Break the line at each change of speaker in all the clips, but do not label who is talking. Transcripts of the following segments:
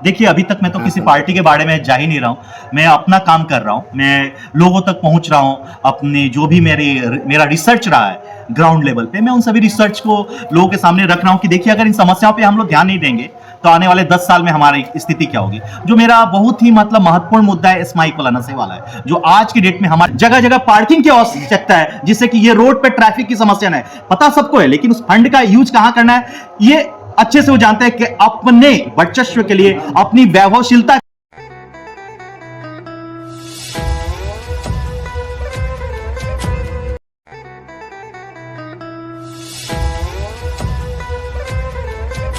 देखिए, अभी तक मैं तो किसी पार्टी के बारे में जा ही नहीं रहा हूँ। मैं अपना काम कर रहा हूँ, मैं लोगों तक पहुँच रहा हूँ। अपने जो भी मेरा रिसर्च रहा है ग्राउंड लेवल पे, मैं उन सभी रिसर्च को लोगों के सामने रख रहा हूँ कि देखिए, अगर इन समस्याओं पे हम लोग ध्यान नहीं देंगे तो आने वाले 10 साल में हमारी स्थिति क्या होगी। जो मेरा बहुत ही मतलब महत्वपूर्ण मुद्दा है स्माइक वाला, नशे वाला है, जो आज की डेट में हमारे जगह जगह पार्किंग की आवश्यकता है, जिससे कि ये रोड पे ट्रैफिक की समस्या ना है। पता सबको है, लेकिन उस फंड का यूज कहां करना है ये अच्छे से वो जानते हैं कि अपने वर्चस्व के लिए, अपनी वैभवशीलता।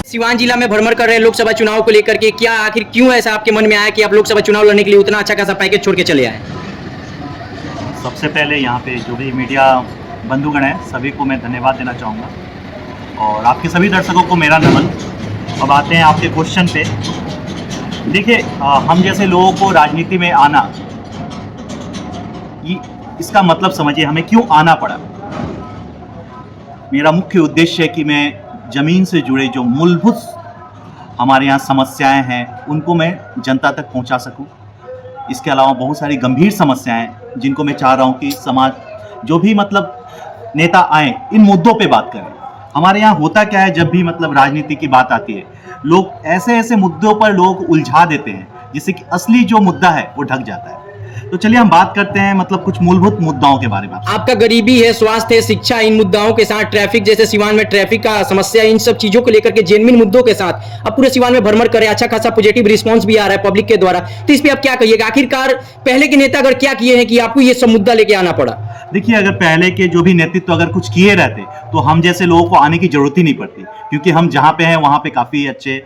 सिवान जिला में भ्रमण कर रहे हैं लोकसभा चुनाव को लेकर के, क्या आखिर क्यों ऐसा आपके मन में आया कि आप लोकसभा चुनाव लड़ने के लिए उतना अच्छा खासा पैकेज छोड़ के चले आए?
सबसे पहले यहाँ पे जो भी मीडिया बंधुगण है सभी को मैं धन्यवाद देना चाहूँगा, और आपके सभी दर्शकों को मेरा नमन। अब आते हैं आपके क्वेश्चन पे। देखिए, हम जैसे लोगों को राजनीति में आना, इसका मतलब समझिए हमें क्यों आना पड़ा। मेरा मुख्य उद्देश्य है कि मैं ज़मीन से जुड़े जो मूलभूत हमारे यहाँ समस्याएं हैं उनको मैं जनता तक पहुँचा सकूँ। इसके अलावा बहुत सारी गंभीर समस्याएं हैं जिनको मैं चाह रहा हूँ कि समाज जो भी मतलब नेता आए इन मुद्दों पे बात करें। हमारे यहाँ होता क्या है, जब भी मतलब राजनीति की बात आती है, लोग ऐसे ऐसे मुद्दों पर लोग उलझा देते हैं जिससे कि असली जो मुद्दा है वो ढक जाता है। तो चलिए हम बात करते हैं मतलब कुछ मूलभूत मुद्दाओं के बारे में।
आपका गरीबी है, स्वास्थ्य है, शिक्षा, इन मुद्दाओं के साथ ट्रैफिक, जैसे सिवान में ट्रैफिक का समस्या, इन सब चीजों को लेकर के जेन्युइन मुद्दों के साथ आप पूरे सिवान में भ्रमण करें, अच्छा खासा पॉजिटिव रिस्पांस भी आ रहा है पब्लिक के द्वारा, तो इस पे आप क्या कहिएगा? आखिरकार पहले के नेता अगर क्या किए हैं कि आपको ये सब मुद्दा लेके आना पड़ा?
देखिए, अगर पहले के जो भी नेतृत्व अगर कुछ किए रहते तो हम जैसे लोगों को आने की जरूरत ही नहीं पड़ती, क्योंकि हम जहाँ पे हैं वहाँ पे काफ़ी अच्छे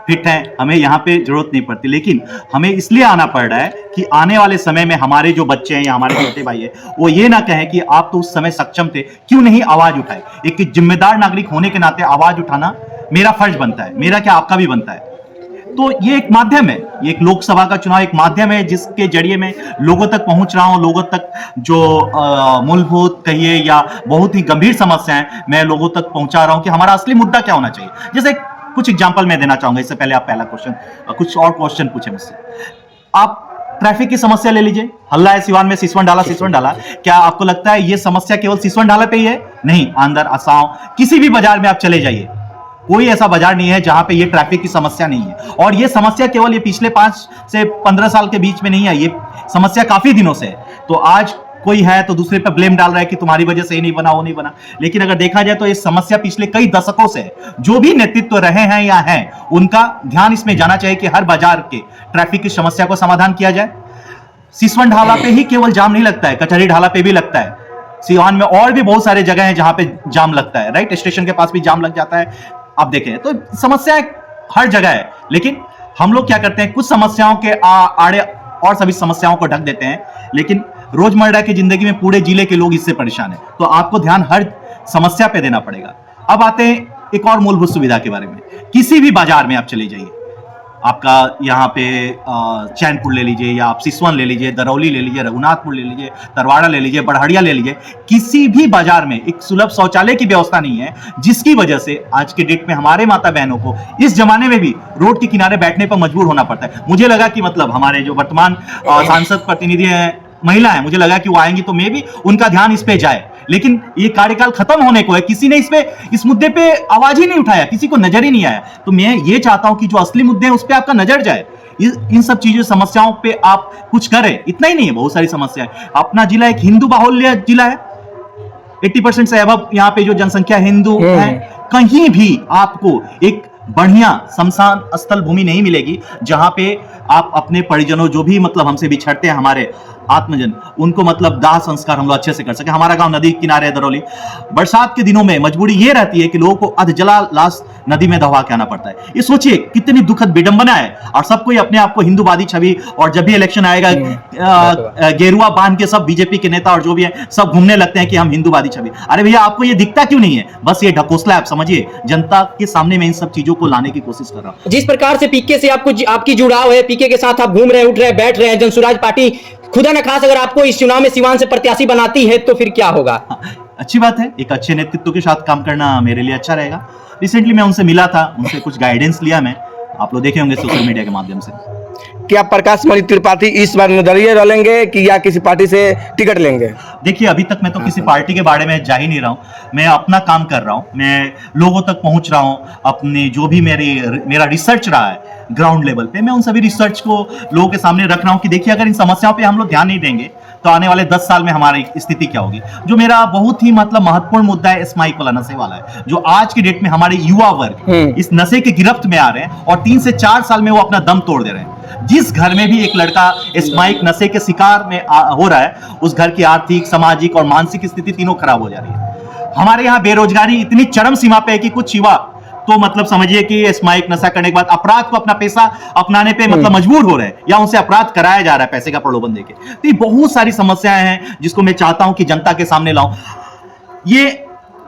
फिट हैं, हमें यहाँ पे जरूरत नहीं पड़ती। लेकिन हमें इसलिए आना पड़ रहा है कि आने वाले समय में हमारे जो बच्चे हैं या हमारे छोटे भाई है वो ये ना कहें कि आप तो उस समय सक्षम थे, क्यों नहीं आवाज़ उठाए। एक जिम्मेदार नागरिक होने के नाते आवाज़ उठाना मेरा फर्ज बनता है, मेरा क्या आपका भी बनता है। तो ये एक माध्यम है, ये एक लोकसभा का चुनाव एक माध्यम है जिसके जरिए मैं लोगों तक पहुंच रहा हूं। लोगों तक जो मूलभूत कहिए या बहुत ही गंभीर समस्याएं मैं लोगों तक पहुंचा रहा हूं कि हमारा असली मुद्दा क्या होना चाहिए। जैसे कुछ एग्जांपल मैं देना चाहूंगा, इससे पहले आप पहला क्वेश्चन कुछ और क्वेश्चन पूछे मुझसे। आप ट्रैफिक की समस्या ले लीजिए, हल्ला है सिवान में, सिसवन डाला। क्या आपको लगता है ये समस्या केवल सिसवन डाला पे ही है? नहीं, आंदर, असाव, किसी भी बाजार में आप चले जाइए, कोई ऐसा बाजार नहीं है जहां पे ये ट्रैफिक की समस्या नहीं है। और ये समस्या केवल ये पिछले 5 से 15 साल के बीच में नहीं है, ये समस्या काफी दिनों से है। तो आज कोई है तो दूसरे पर ब्लेम डाल रहा है कि तुम्हारी वजह से ये नहीं बना, वो नहीं बना। लेकिन अगर देखा जाए तो ये समस्या पिछले कई दशकों से है। जो भी नेतृत्व रहे हैं या हैं, उनका ध्यान इसमें जाना चाहिए कि हर बाजार के ट्रैफिक की समस्या को समाधान किया जाए। सिसवन ढाला पे ही केवल जाम नहीं लगता है, कचहरी ढाला पे भी लगता है। सिवान में और भी बहुत सारे जगह हैं जहां पे जाम लगता है, राइट, स्टेशन के पास भी जाम लग जाता है। आप देखें तो समस्याएं हर जगह है, लेकिन हम लोग क्या करते हैं, कुछ समस्याओं के आड़े और सभी समस्याओं को ढक देते हैं। लेकिन रोजमर्रा की जिंदगी में पूरे जिले के लोग इससे परेशान हैं, तो आपको ध्यान हर समस्या पे देना पड़ेगा। अब आते हैं एक और मूलभूत सुविधा के बारे में। किसी भी बाजार में आप चले जाइए, आपका यहाँ पे चैनपुर ले लीजिए या आप सिसवन ले लीजिए, दरौली ले लीजिए, रघुनाथपुर ले लीजिए, तरवाड़ा ले लीजिए, बड़हड़िया ले लीजिए, किसी भी बाजार में एक सुलभ शौचालय की व्यवस्था नहीं है, जिसकी वजह से आज के डेट में हमारे माता बहनों को इस जमाने में भी रोड के किनारे बैठने पर मजबूर होना पड़ता है। मुझे लगा कि मतलब हमारे जो वर्तमान सांसद प्रतिनिधि हैं, महिला है, मुझे लगा कि वो आएंगी तो मे भी उनका ध्यान इस पे जाए, लेकिन ये कार्यकाल खत्म होने को है, किसी ने इस मुद्दे पे आवाज ही नहीं उठाया, किसी को नजर ही नहीं आया। तो मैं ये चाहता हूं कि जो असली मुद्दे हैं उस पे आपका नजर जाए, इन सब चीजों समस्याओं पे आप कुछ करें। इतना ही नहीं है, बहुत सारी समस्याएं। अपना जिला एक हिंदू बाहुल्य जिला है, 80% से अबव यहाँ पे जो जनसंख्या हिंदू है। कहीं भी आपको एक बढ़िया शमशान स्थल भूमि नहीं मिलेगी जहां पे आप अपने परिजनों, जो भी मतलब हमसे बिछड़ते हैं, हमारे आत्मजन, उनको मतलब दाह संस्कार हम लोग अच्छे से कर सके। हमारा गांव नदी किनारे है, दरौली। बरसात के दिनों में मजबूरी ये रहती है कि लोगों को अधजला लाश नदी में दबा के आना पड़ता है। ये सोचिए कितनी दुखद विडंबना है। और सब कोई अपने आप को हिंदूवादी छवि, और जब भी इलेक्शन आएगा गेरुआ बांध के सब बीजेपी के नेता और जो भी है सब घूमने लगते हैं कि हम हिंदूवादी छवि। अरे भैया, आपको ये दिखता क्यों नहीं है? बस ये ढकोसला, आप समझिए। जनता के सामने मैं इन सब चीजों को लाने की कोशिश कर रहा हूँ।
जिस प्रकार से पीके से आपकी जुड़ाव है, पीके के साथ आप घूम रहे, उठ रहे, बैठ रहे हैं, जनसुराज पार्टी खुदा न खास अगर आपको इस चुनाव में सिवान से प्रत्याशी बनाती है तो फिर क्या होगा?
अच्छी बात है, एक अच्छे नेतृत्व के साथ काम करना मेरे लिए अच्छा रहेगा। रिसेंटली मैं उनसे मिला था, उनसे कुछ गाइडेंस लिया मैं। आप लोग देखे होंगे सोशल मीडिया के माध्यम से।
क्या प्रकाश मणि त्रिपाठी इस बार निर्दलीय रहेंगे कि या किसी पार्टी से टिकट लेंगे?
देखिए, अभी तक मैं तो किसी पार्टी के बारे में जा ही नहीं रहा हूँ। मैं अपना काम कर रहा हूँ, मैं लोगों तक पहुँच रहा हूँ। अपने जो भी मेरा रिसर्च रहा है ग्राउंड लेवल पे, मैं उन सभी रिसर्च को लोगों के सामने रख रहा हूँ कि देखिए, अगर इन समस्याओं पे हम लोग ध्यान नहीं देंगे तो आने वाले 10 साल में हमारी स्थिति क्या होगी। जो मेरा बहुत ही मतलब महत्वपूर्ण मुद्दा है स्माइक वाला, नशे वाला है, जो आज की डेट में हमारे युवा वर्ग इस नशे के गिरफ्त में आ रहे हैं और 3 से 4 साल में वो अपना दम तोड़ दे रहे हैं। जिस घर में भी एक लड़का स्माइक नशे के शिकार में हो रहा है, उस घर की आर्थिक, सामाजिक और मानसिक स्थिति तीनों खराब हो जा रही है। हमारे यहाँ बेरोजगारी इतनी चरम सीमा पे है कि कुछ युवा तो मतलब समझिए कि स्माइक नशा करने के बाद अपराध को अपना पैसा अपनाने पे मतलब मजबूर हो रहे हैं, या उनसे अपराध कराया जा रहा है पैसे का प्रलोभन देके। तो ये बहुत सारी समस्याएं हैं जिसको मैं चाहता हूं कि जनता के सामने लाऊं। ये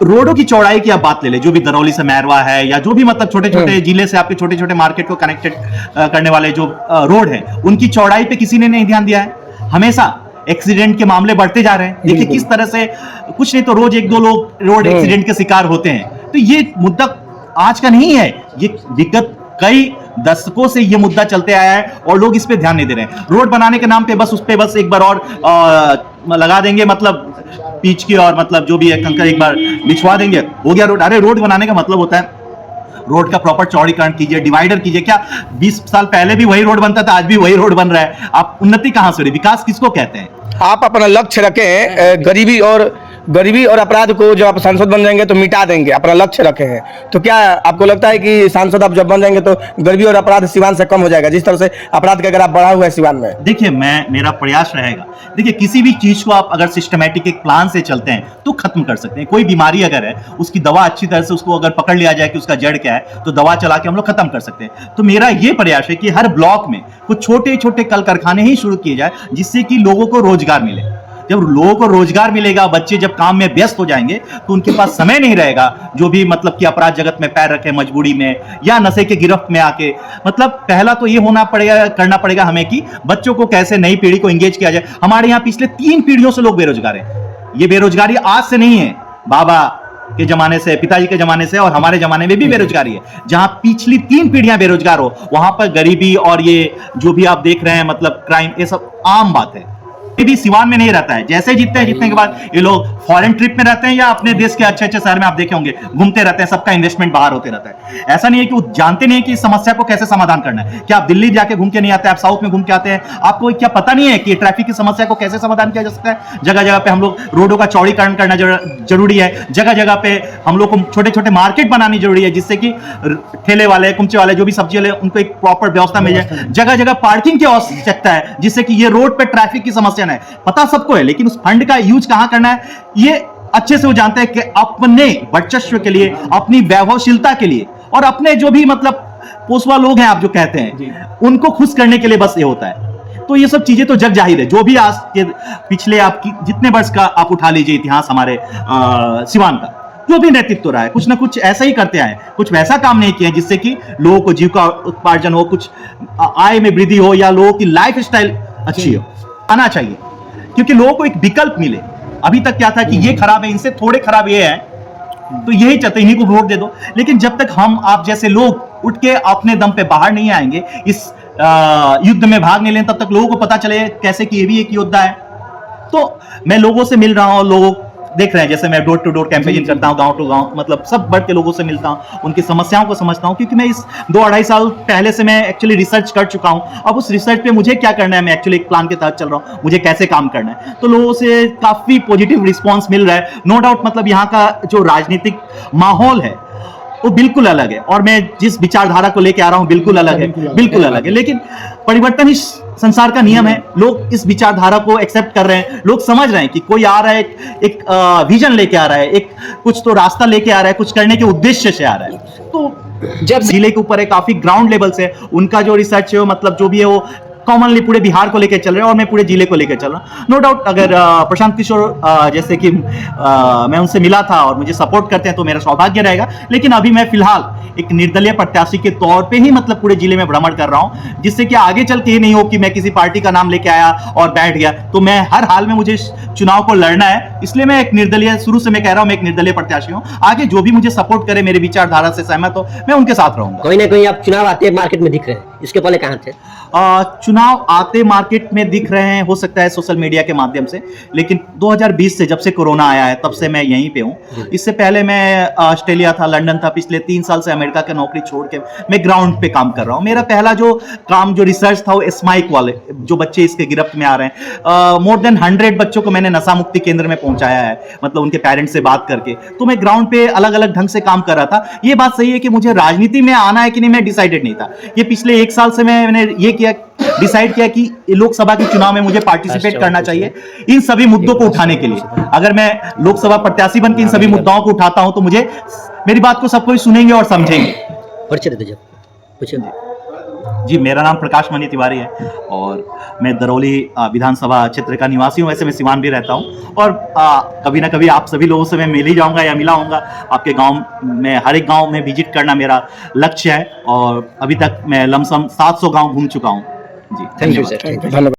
रोडों की चौड़ाई की आप बात ले ले, जो भी दरौली से मैरवा है या जो भी मतलब छोटे छोटे जिले से आपके छोटे छोटे मार्केट को कनेक्टेड करने वाले जो रोड है, उनकी चौड़ाई पे किसी ने नहीं ध्यान दिया है। हमेशा एक्सीडेंट के मामले बढ़ते जा रहे हैं। देखिए किस तरह से, कुछ नहीं तो रोज 1-2 लोग रोड एक्सीडेंट के शिकार होते हैं। तो ये मुद्दा आज का नहीं है, ये विगत कई दशकों से ये मुद्दा चलते आया है और लोग इस पे ध्यान नहीं दे रहे हैं। रोड बनाने के नाम पे बस उस पे बस एक बार और लगा देंगे, मतलब पीच की और मतलब जो भी है कंकर एक बार बिछवा देंगे, हो गया रोड। अरे रोड बनाने का मतलब होता है रोड का प्रॉपर चौड़ीकरण कीजिए, डिवाइडर कीजिए। क्या 20 साल पहले भी वही रोड बनता था, आज भी वही रोड बन रहा है? आप उन्नति कहां से हो रही? विकास किसको कहते हैं?
आप अपना लक्ष्य रखें, गरीबी और अपराध को जब आप सांसद बन जाएंगे तो मिटा देंगे, अपना लक्ष्य रखे हैं। तो क्या आपको लगता है कि सांसद आप जब बन जाएंगे तो गरीबी और अपराध सिवान से कम हो जाएगा, जिस तरह से अपराध का अगर आप बढ़ा हुआ है सिवान में?
देखिए, मेरा प्रयास रहेगा। देखिए, किसी भी चीज को आप अगर सिस्टमैटिक एक प्लान से चलते हैं तो खत्म कर सकते हैं। कोई बीमारी अगर है, उसकी दवा अच्छी तरह से उसको अगर पकड़ लिया जाए कि उसका जड़ क्या है, तो दवा चला के हम लोग खत्म कर सकते हैं। तो मेरा ये प्रयास है कि हर ब्लॉक में कुछ छोटे छोटे कल कारखाने ही शुरू किए जाए, जिससे कि लोगों को रोजगार मिले। जब लोगों को रोजगार मिलेगा, बच्चे जब काम में व्यस्त हो जाएंगे तो उनके पास समय नहीं रहेगा जो भी मतलब कि अपराध जगत में पैर रखे मजबूरी में या नशे के गिरफ्त में आके। मतलब पहला तो ये करना पड़ेगा हमें कि बच्चों को कैसे नई पीढ़ी को एंगेज किया जाए। हमारे यहाँ पिछले 3 पीढ़ियों से लोग बेरोजगार हैं। ये बेरोजगारी आज से नहीं है, बाबा के जमाने से, पिताजी के जमाने से और हमारे जमाने में भी बेरोजगारी है। जहां पिछली 3 पीढ़ियां बेरोजगार हो, वहां पर गरीबी और ये जो भी आप देख रहे हैं मतलब क्राइम, ये सब आम बात है। ये भी सिवान में नहीं रहता है। जैसे जीतते के बाद ये लोग फॉरेन ट्रिप में रहते हैं या अपने देश के अच्छे अच्छे शहर में आप देखे होंगे घूमते रहते हैं, सबका इन्वेस्टमेंट बाहर होते रहता है। ऐसा नहीं है कि वो जानते नहीं है कि इस समस्या को कैसे समाधान करना है। क्या आप दिल्ली जाके घूम के नहीं आते, आप साउथ में घूम के आते हैं? आपको क्या पता नहीं है कि ट्रैफिक की समस्या को कैसे समाधान किया जा सकता है? जगह जगह पे हम लोग रोडों का चौड़ीकरण करना जरूरी है। जगह जगह पे हम लोग को छोटे छोटे मार्केट बनानी जरूरी है, जिससे कि ठेले वाले, कुमचे वाले, जो भी सब्जी वाले, उनको एक प्रॉपर व्यवस्था मिल जाए। जगह जगह पार्किंग की आवश्यकता है, जिससे कि ये रोड पे ट्रैफिक की समस्या न है। पता सबको है, लेकिन उस फंड का यूज कहां करना है ये अच्छे से वो जानते हैं कि अपने वर्चस्व के लिए, अपनी वैभवशीलता के लिए और अपने जो भी मतलब पोसवा लोग हैं आप जो कहते हैं, उनको खुश करने के लिए बस ये होता है। तो ये सब चीजें तो जग जाहिर है। जो भी आज के पिछले आपकी जितने वर्ष का आप उठा लीजिए इतिहास हमारे सिवान का, जो भी नेतृत्व रहा है, कुछ ना कुछ ऐसा ही करते आए, कुछ वैसा काम नहीं किया जिससे कि लोगों को जीविका उपार्जन हो, कुछ आय में वृद्धि हो या लोगों की लाइफ स्टाइल अच्छी हो। आना चाहिए क्योंकि लोगों को एक विकल्प मिले। अभी तक क्या था कि ये खराब है, इनसे थोड़े खराब ये है, तो यही चाहते, इन्हीं को वोट दे दो। लेकिन जब तक हम आप जैसे लोग उठ के अपने दम पे बाहर नहीं आएंगे, इस युद्ध में भाग नहीं लें, तब तक लोगों को पता चले कैसे कि ये भी एक योद्धा है। तो मैं लोगों से मिल रहा हूं, लोगों देख रहे हैं, जैसे मैं डोर टू डोर कैंपेनिंग करता हूं, गांव टू गांव, मतलब सब बढ़ के लोगों से मिलता हूं, उनकी समस्याओं को समझता हूं, क्योंकि मैं इस 2-2.5 साल पहले से मैं एक्चुअली रिसर्च कर चुका हूं। अब उस रिसर्च पे मुझे क्या करना है, मैं एक्चुअली एक प्लान के तहत चल रहा हूं, मुझे कैसे काम करना है। तो लोगों से काफी पॉजिटिव रिस्पॉन्स मिल रहा है। नो डाउट मतलब यहाँ का जो राजनीतिक माहौल है वो बिल्कुल अलग है, और मैं जिस विचारधारा को लेके आ रहा हूं बिल्कुल अलग है, बिल्कुल अलग है। लेकिन परिवर्तन ही संसार का नियम है। लोग इस विचारधारा को एक्सेप्ट कर रहे हैं, लोग समझ रहे हैं कि कोई आ रहा है, एक विजन लेके आ रहा है, एक कुछ तो रास्ता लेके आ रहा है, कुछ करने के उद्देश्य से आ रहा है। तो जब जिले के ऊपर है, काफी ग्राउंड लेवल से उनका जो रिसर्च है मतलब जो भी है वो कॉमनली पूरे बिहार को लेकर चल रहे हैं और मैं पूरे जिले को लेकर चल रहा हूँ। नो डाउट अगर प्रशांत किशोर जैसे कि मैं उनसे मिला था और मुझे सपोर्ट करते हैं तो मेरा सौभाग्य रहेगा, लेकिन अभी मैं फिलहाल एक निर्दलीय प्रत्याशी के तौर पे ही मतलब पूरे जिले में भ्रमण कर रहा हूं, जिससे कि आगे चल के ये नहीं हो कि मैं किसी पार्टी का नाम लेके आया और बैठ गया। तो मैं हर हाल में मुझे चुनाव को लड़ना है, इसलिए मैं एक निर्दलीय, शुरू से मैं कह रहा हूं मैं एक निर्दलीय प्रत्याशी हूं। आगे जो भी मुझे सपोर्ट करे, मेरे विचारधारा से सहमत हो, मैं उनके साथ रहूंगा।
कहीं ना कहीं आप चुनाव आते मार्केट में दिख रहे हैं, इसके पहले कहाँ थे?
चुनाव आते मार्केट में दिख रहे हैं, हो सकता है सोशल मीडिया के माध्यम से, लेकिन 2020 से जब से कोरोना आया है तब से मैं यहीं पे हूं। इससे पहले मैं ऑस्ट्रेलिया था, लंदन था, पिछले 3 साल से अमेरिका की नौकरी छोड़ के मैं ग्राउंड पे काम कर रहा हूं। मेरा पहला जो काम, जो रिसर्च था, वो स्माइक वाले जो बच्चे इसके गिरफ्त में आ रहे हैं, मोर देन 100 बच्चों को मैंने नशा मुक्ति केंद्र में पहुंचाया है, मतलब उनके पेरेंट्स से बात करके। तो मैं ग्राउंड पे अलग अलग ढंग से काम कर रहा था। ये बात सही है कि मुझे राजनीति में आना है कि नहीं, मैं डिसाइडेड नहीं था। ये पिछले 1 साल से मैंने ये डिसाइड किया कि लोकसभा के चुनाव में मुझे पार्टिसिपेट करना चाहिए इन सभी मुद्दों को उठाने के लिए। अगर मैं लोकसभा प्रत्याशी बन के इन सभी मुद्दाओं को उठाता हूं तो मुझे, मेरी बात को सब कोई सुनेंगे और समझेंगे।
परिचय देते जब पूछिए।
जी, मेरा नाम प्रकाश मणि तिवारी है और मैं दरौली विधानसभा क्षेत्र का निवासी हूं। वैसे मैं सिवान भी रहता हूं और कभी ना कभी आप सभी लोगों से मैं मिल ही जाऊंगा या मिला होऊंगा। आपके गांव में, हर एक गांव में विजिट करना मेरा लक्ष्य है और अभी तक मैं लमसम 700 गांव घूम चुका हूं। जी,
थैंक यू सर।
धन्यवाद।